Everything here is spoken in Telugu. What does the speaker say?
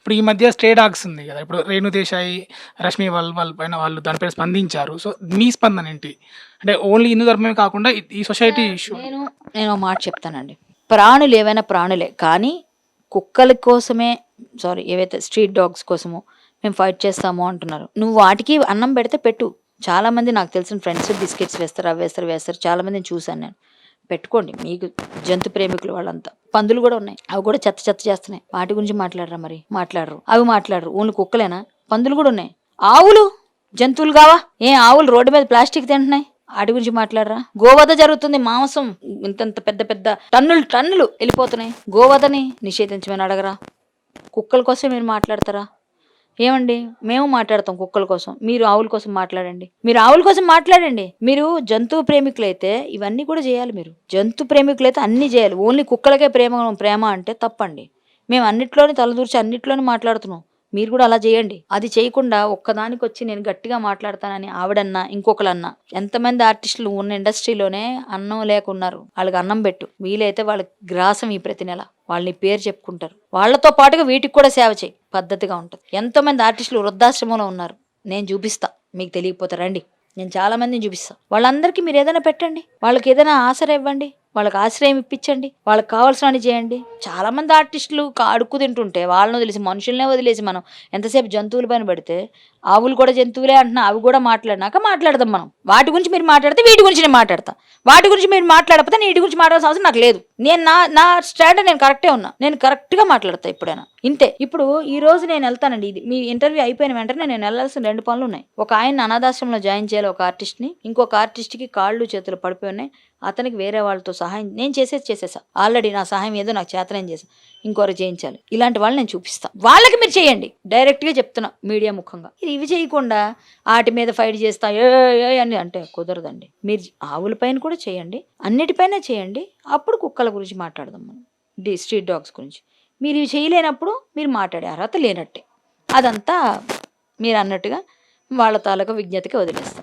ఇప్పుడు ఈ మధ్య స్ట్రే డాగ్స్ ఉంది కదా! ఇప్పుడు 'రేణు దేశాయ్', 'రష్మి వాళ్ళ పైన వాళ్ళు దానిపైన స్పందించారు. సో, మీ స్పందన ఏంటి? అంటే ఓన్లీ హిందూ ధర్మమే కాకుండా ఈ సొసైటీ ఇష్యూ. నేను ఒక మాట చెప్తానండి. ప్రాణులు ఏవైనా ప్రాణులే. కానీ కుక్కల కోసమే ఏవైతే స్ట్రీట్ డాగ్స్ కోసమో మేము ఫైట్ చేస్తాము అంటున్నారు. నువ్వు వాటికి అన్నం పెడితే పెట్టు. చాలామంది నాకు తెలిసిన ఫ్రెండ్స్ బిస్కెట్స్ వేస్తారు, అవి వేస్తారు. చాలామందిని చూశాను నేను. పెట్టుకోండి. మీకు జంతు ప్రేమికులు వాళ్ళంతా. పందులు కూడా ఉన్నాయి. అవి కూడా చెత్త చేస్తున్నాయి. వాటి గురించి మాట్లాడరా మరి? మాట్లాడరు. అవి మాట్లాడరు. ఓన్లీ కుక్కలేనా? పందులు కూడా ఉన్నాయి. ఆవులు జంతువులు కావా? ఆవులు రోడ్డు మీద ప్లాస్టిక్ తింటున్నాయి. వాటి గురించి మాట్లాడరా? గోవధ జరుగుతుంది. మాంసం ఇంతంత పెద్ద టన్నులు వెళ్ళిపోతున్నాయి. గోవధని నిషేధించమని అడగరా? కుక్కల కోసం మీరు మాట్లాడతారా? ఏమండి, మేము మాట్లాడతాం కుక్కల కోసం, మీరు ఆవుల కోసం మాట్లాడండి. మీరు జంతువు ప్రేమికులైతే ఇవన్నీ కూడా చేయాలి. మీరు జంతు ప్రేమికులైతే అన్నీ చేయాలి. ఓన్లీ కుక్కలకే ప్రేమ అంటే తప్పండి. మేము అన్నిట్లోని తలదూర్చి అన్నిట్లోని మాట్లాడుతున్నాం. మీరు కూడా అలా చేయండి. అది చేయకుండా ఒక్కదానికి వచ్చి నేను గట్టిగా మాట్లాడతానని ఆవిడన్నా ఇంకొకలన్నా. ఎంతమంది ఆర్టిస్టులు ఉన్న ఇండస్ట్రీలోనే అన్నం లేకున్నారు. వాళ్ళకి అన్నం పెట్టు. వీలైతే వాళ్ళకి గ్రాసం ఈ ప్రతి నెల వాళ్ళని పేరు చెప్పుకుంటారు. వాళ్లతో పాటుగా వీటికి కూడా సేవ చేయి. పద్ధతిగా ఉంటుంది. ఎంతోమంది ఆర్టిస్టులు వృద్ధాశ్రమంలో ఉన్నారు. నేను చూపిస్తా. మీకు తెలియకపోతే రండి. నేను చాలా మందిని చూపిస్తా. వాళ్ళందరికీ మీరు ఏదైనా పెట్టండి. వాళ్ళకి ఏదైనా ఆసరా ఇవ్వండి. వాళ్ళకి ఆశ్రయం ఇప్పించండి. వాళ్ళకి కావాల్సినవి చేయండి. చాలా మంది ఆర్టిస్టులు అడుక్కు తింటుంటే వాళ్ళని వదిలేసి, మనుషులనే వదిలేసి మనం ఎంతసేపు జంతువుల పైన పడితే, ఆవులు కూడా జంతువులే అంటున్నా. అవి కూడా మాట్లాడదాం మనం. వాటి గురించి మీరు మాట్లాడితే వీటి గురించి నేను మాట్లాడతా. వాటి గురించి మీరు మాట్లాడకపోతే వీటి గురించి మాట్లాడాల్సిన అవసరం నాకు లేదు. నేను నా స్టాండ్ నేను కరెక్టే ఉన్నా. నేను కరెక్ట్గా మాట్లాడతా ఎప్పుడైనా. ఇంతే. ఇప్పుడు ఈ రోజు నేను వెళ్తానండి. ఇది మీ ఇంటర్వ్యూ అయిపోయిన వెంటనే నేను వెళ్ళాల్సిన 2 పనులు ఉన్నాయి. ఒక ఆయన అనాథాశ్రమంలో జాయిన్ చేయాలి ఒక ఆర్టిస్ట్ని. ఇంకొక ఆర్టిస్ట్కి కాళ్ళు చేతులు పడిపోయి ఉన్నాయి. అతనికి వేరే వాళ్ళతో సహాయం నేను చేసేసా. ఆల్రెడీ నా సహాయం ఏదో నాకు చేతనేం చేసా. ఇంకోరు చేయించాలి. ఇలాంటి వాళ్ళు నేను చూపిస్తా. వాళ్ళకి మీరు చేయండి. డైరెక్ట్గా చెప్తున్నా మీడియా ముఖంగా. ఇవి చేయకుండా వాటి మీద ఫైట్ చేస్తా అని అంటే కుదరదండి. మీరు ఆవుల పైన కూడా చేయండి. అన్నిటిపైన చేయండి. అప్పుడు కుక్కల గురించి మాట్లాడదాం మనం. స్ట్రీట్ డాగ్స్ గురించి. మీరు ఇవి చేయలేనప్పుడు మీరు మాట్లాడే అర్హత లేనట్టే. అదంతా మీరు అన్నట్టుగా వాళ్ళ తాలూకా విజ్ఞతకి వదిలేస్తారు.